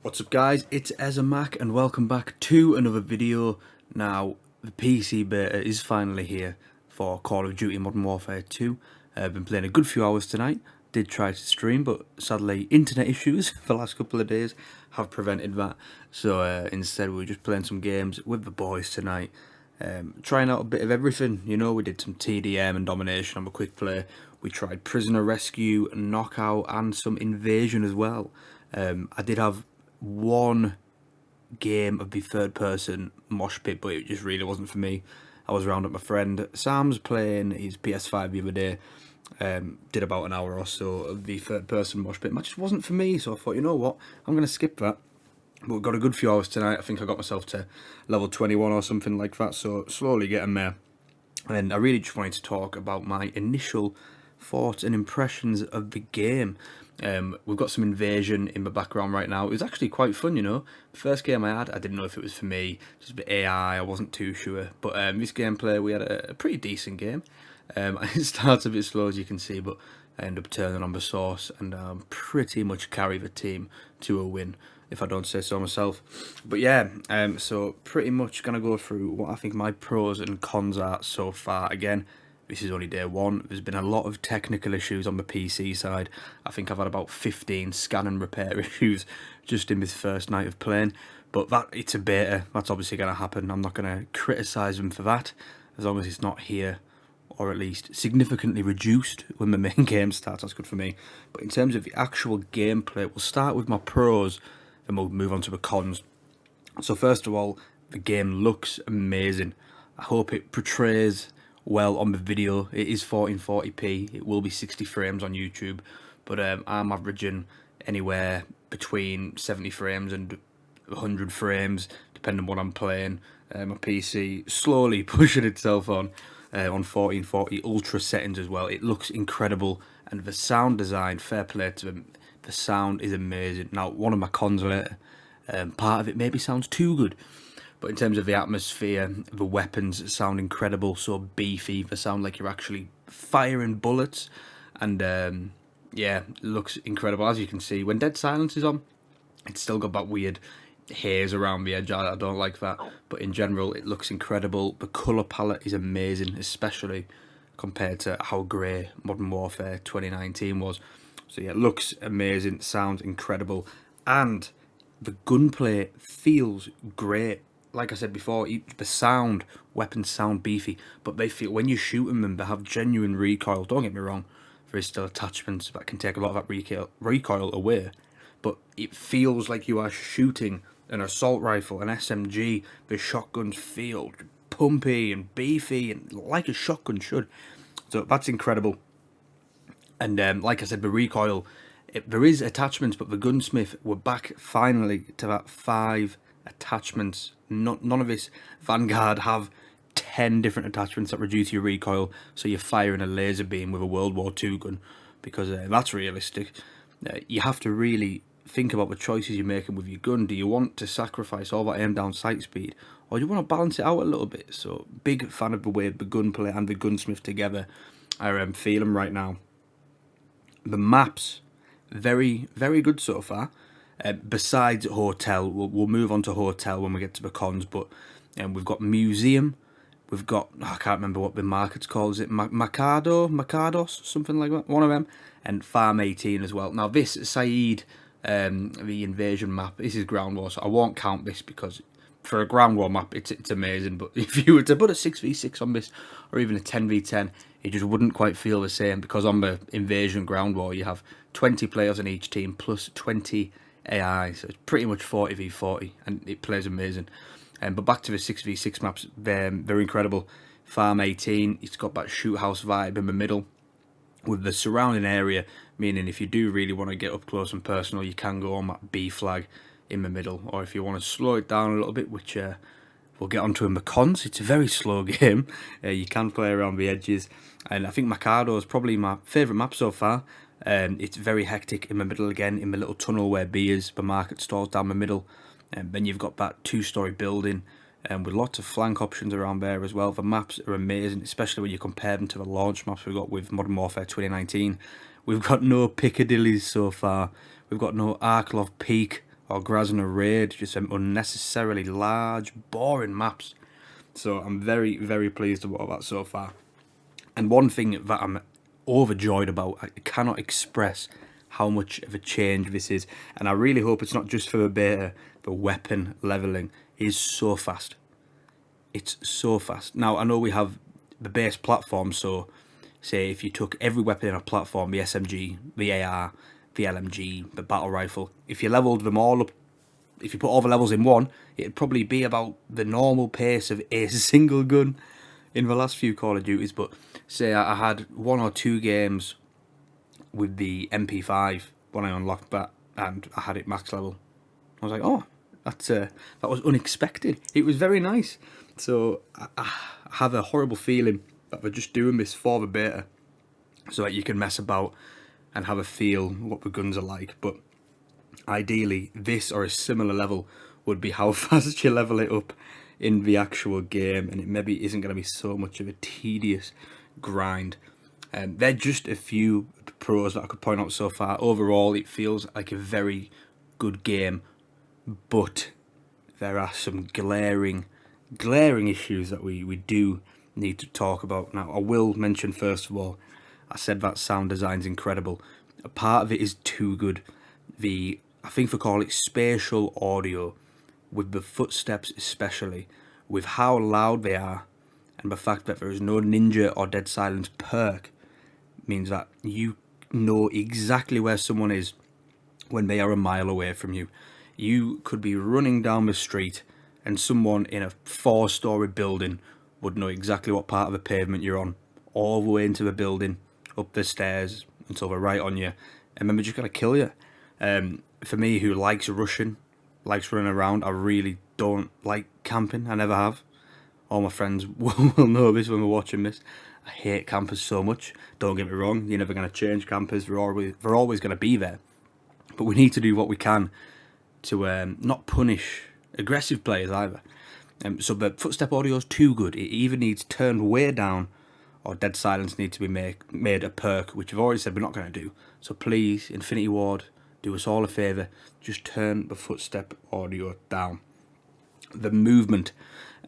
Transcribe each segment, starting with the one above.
What's up guys, it's Mac and welcome back to another video. Now, the PC beta is finally here for Call of Duty Modern Warfare 2. I've been playing a good few hours tonight, did try to stream, but sadly internet issues for the last couple of days have prevented that. So instead we were just playing some games with the boys tonight, trying out a bit of everything. You know, we did some TDM and domination on the quick play, we tried prisoner rescue, knockout and some invasion as well. I did have one game of the third person mosh pit, but it just really wasn't for me. I was around at my friend Sam's playing his PS5 the other day, did about an hour or so of the third person mosh pit, and that just wasn't for me, so I thought, you know what, I'm going to skip that. But we've got a good few hours tonight. I think I got myself to level 21 or something like that, so slowly getting there. And I really just wanted to talk about my initial thoughts and impressions of the game. We've got some invasion in the background right now. It was actually quite fun, you know. The first game I had, I didn't know if it was for me, just a bit AI, I wasn't too sure. But this gameplay, we had a pretty decent game. It starts a bit slow, as you can see, but I end up turning on the source and pretty much carry the team to a win, if I don't say so myself. But yeah, so pretty much going to go through what I think my pros and cons are so far. Again, this is only day one. There's been a lot of technical issues on the PC side. I think I've had about 15 scan and repair issues just in this first night of playing. But that it's a beta. That's obviously going to happen. I'm not going to criticise them for that, as long as it's not here, or at least significantly reduced when the main game starts. That's good for me. But in terms of the actual gameplay, we'll start with my pros, then we'll move on to the cons. So first of all, the game looks amazing. I hope it portrays well on the video. It is 1440p, it will be 60 frames on YouTube, but I'm averaging anywhere between 70 frames and 100 frames depending on what I'm playing. My PC slowly pushing itself on 1440 ultra settings as well. It looks incredible, and the sound design, fair play to them, the sound is amazing. Now, one of my cons later, part of it maybe sounds too good, but in terms of the atmosphere, the weapons sound incredible, so beefy. They sound like you're actually firing bullets, and yeah, it looks incredible. As you can see, when dead silence is on, it's still got that weird haze around the edge. I don't like that, but in general, it looks incredible. The colour palette is amazing, especially compared to how grey Modern Warfare 2019 was. So yeah, it looks amazing, sounds incredible, and the gunplay feels great. Like I said before, the sound, weapons sound beefy, but they feel, when you're shooting them, they have genuine recoil. Don't get me wrong, there is still attachments that can take a lot of that recoil away, but it feels like you are shooting an assault rifle, an SMG. The shotguns feel pumpy and beefy, and like a shotgun should. So that's incredible. And like I said, the recoil, there is attachments, but the gunsmith, we're back finally to that 5 attachments. None of this Vanguard have 10 different attachments that reduce your recoil, so you're firing a laser beam with a World War II gun, because that's realistic. You have to really think about the choices you're making with your gun. Do you want to sacrifice all that aim down sight speed, or do you want to balance it out a little bit? So big fan of the way the gunplay and the gunsmith together are feeling right now. The maps, very, very good so far. Besides hotel, we'll move on to hotel when we get to the cons, but we've got museum, we've got, I can't remember what the market's called, is it Macados, something like that, one of them, and Farm 18 as well. Now this, Saeed, the invasion map, this is ground war, so I won't count this because for a ground war map, it's amazing, but if you were to put a 6v6 on this, or even a 10v10, it just wouldn't quite feel the same, because on the invasion ground war, you have 20 players in each team, plus 20 AI, so it's pretty much 40v40, and it plays amazing. But back to the 6v6 maps, they're incredible. Farm 18, it's got that shoot house vibe in the middle, with the surrounding area, meaning if you do really want to get up close and personal, you can go on that B flag in the middle, or if you want to slow it down a little bit, which we'll get onto in the cons, it's a very slow game. You can play around the edges, and I think Mikado is probably my favourite map so far. It's very hectic in the middle again, in the little tunnel where B is, the market stores down the middle, and then you've got that 2-story building, with lots of flank options around there as well. The maps are amazing, especially when you compare them to the launch maps we've got with Modern Warfare 2019. We've got no Piccadillys so far, we've got no Arklov Peak or Grasner Raid, just unnecessarily large, boring maps. So I'm very, very pleased about that so far. And one thing that I'm overjoyed about, I cannot express how much of a change this is. And I really hope it's not just for the beta, the weapon leveling is so fast. It's so fast. Now, I know we have the base platform, so say if you took every weapon in a platform, the SMG, the AR, the LMG, the battle rifle, if you leveled them all up, if you put all the levels in one, it'd probably be about the normal pace of a single gun in the last few Call of Duties. But say I had 1 or 2 games with the MP5 when I unlocked that, and I had it max level. I was like, oh, that was unexpected. It was very nice. So I have a horrible feeling that we're just doing this for the beta, so that you can mess about and have a feel what the guns are like. But ideally, this or a similar level would be how fast you level it up in the actual game, and it maybe isn't going to be so much of a tedious grind. They're just a few pros that I could point out so far. Overall, it feels like a very good game, but there are some glaring issues that we do need to talk about. Now, I will mention first of all, I said that sound design's incredible. A part of it is too good. I think they call it spatial audio, with the footsteps especially, with how loud they are, and the fact that there is no ninja or dead silence perk, means that you know exactly where someone is when they are a mile away from you. You could be running down the street and someone in a 4-story building would know exactly what part of the pavement you're on, all the way into the building, up the stairs, until they're right on you, and then they're just going to kill you. For me, who likes rushing, likes running around, I really don't like camping. I never have. All my friends will know this when we're watching this. I hate campers so much. Don't get me wrong, you're never going to change campers. They're always going to be there. But we need to do what we can to not punish aggressive players either. So the footstep audio is too good. It either needs turned way down, or dead silence needs to be made a perk, which I've already said we're not going to do. So please, Infinity Ward, do us all a favour, just turn the footstep audio down. The movement,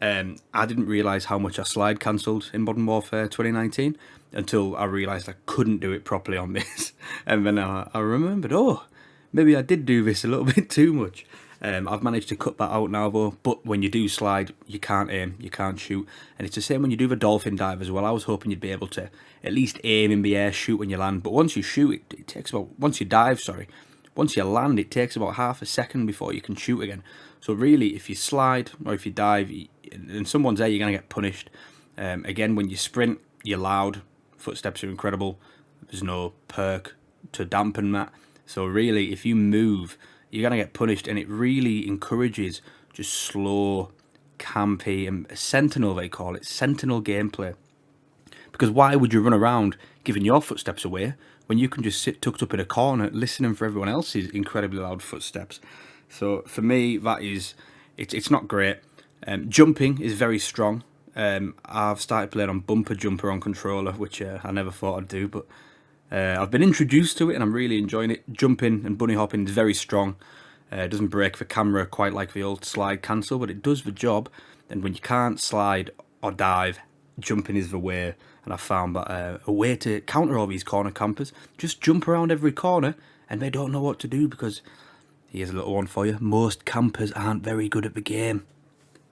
I didn't realise how much I slide cancelled in Modern Warfare 2019 until I realised I couldn't do it properly on this. And then I remembered, oh, maybe I did do this a little bit too much. I've managed to cut that out now though, but when you do slide, you can't aim, you can't shoot. And it's the same when you do the dolphin dive as well. I was hoping you'd be able to at least aim in the air, shoot when you land. But once you shoot, it takes about, once you land, it takes about half a second before you can shoot again. So really, if you slide or if you dive and someone's there, you're going to get punished. Again, when you sprint, you're loud, footsteps are incredible. There's no perk to dampen that. So really, if you move, you're going to get punished, and it really encourages just slow, campy, and sentinel, they call it, sentinel gameplay. Because why would you run around giving your footsteps away when you can just sit tucked up in a corner listening for everyone else's incredibly loud footsteps? So for me, that is, it's not great. Jumping is very strong. I've started playing on bumper jumper on controller, which I never thought I'd do, but I've been introduced to it and I'm really enjoying it. Jumping and bunny hopping is very strong. It doesn't break the camera quite like the old slide cancel, but it does the job. And when you can't slide or dive, jumping is the way. And I found that a way to counter all these corner campers, just jump around every corner and they don't know what to do, because here's a little one for you. Most campers aren't very good at the game.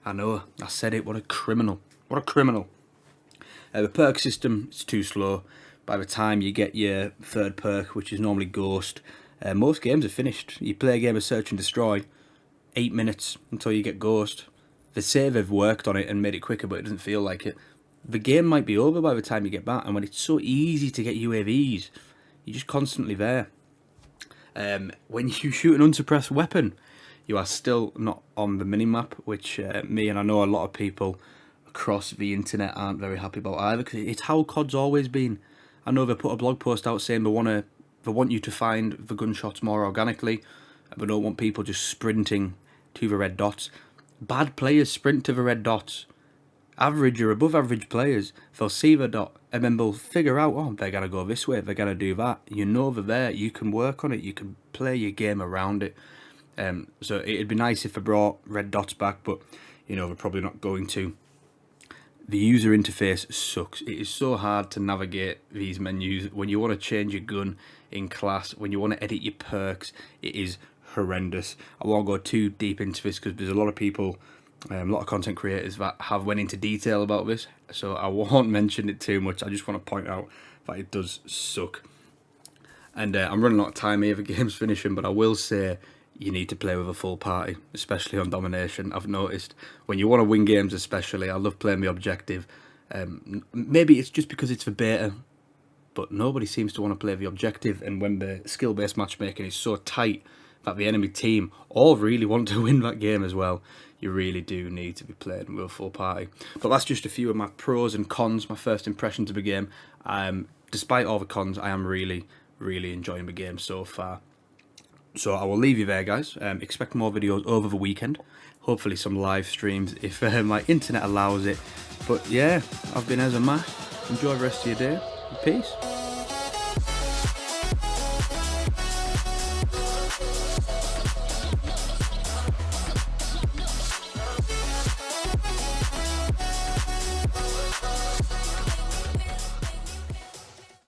I know, I said it, what a criminal. What a criminal. The perk system is too slow. By the time you get your third perk, which is normally Ghost, most games are finished. You play a game of Search and Destroy, 8 minutes until you get Ghost. They say they've worked on it and made it quicker, but it doesn't feel like it. The game might be over by the time you get back, and when it's so easy to get UAVs, you're just constantly there. When you shoot an unsuppressed weapon, you are still not on the minimap, which me and I know a lot of people across the internet aren't very happy about either, because it's how COD's always been. I know they put a blog post out saying they want you to find the gunshots more organically. They don't want people just sprinting to the red dots. Bad players sprint to the red dots. Average or above average players, they'll see the dot and then they'll figure out, oh, they're going to go this way, they're going to do that. You know they're there, you can work on it, you can play your game around it. So it'd be nice if I brought red dots back, but you know, we're probably not going to. The user interface sucks. It is so hard to navigate these menus. When you want to change your gun in class, when you want to edit your perks, it is horrendous. I won't go too deep into this because there's a lot of people, a lot of content creators that have went into detail about this, so I won't mention it too much. I just want to point out that it does suck. And I'm running out of time here, the game's finishing, but I will say you need to play with a full party, especially on domination. I've noticed when you want to win games, especially, I love playing the objective. Maybe it's just because it's for beta, but nobody seems to want to play the objective, and when the skill-based matchmaking is so tight that the enemy team all really want to win that game as well, you really do need to be playing with a full party. But that's just a few of my pros and cons, my first impressions of the game. Despite all the cons, I am really enjoying the game so far. So I will leave you there, guys. Expect more videos over the weekend. Hopefully some live streams if my internet allows it. But yeah, I've been as a Mac. Enjoy the rest of your day. Peace.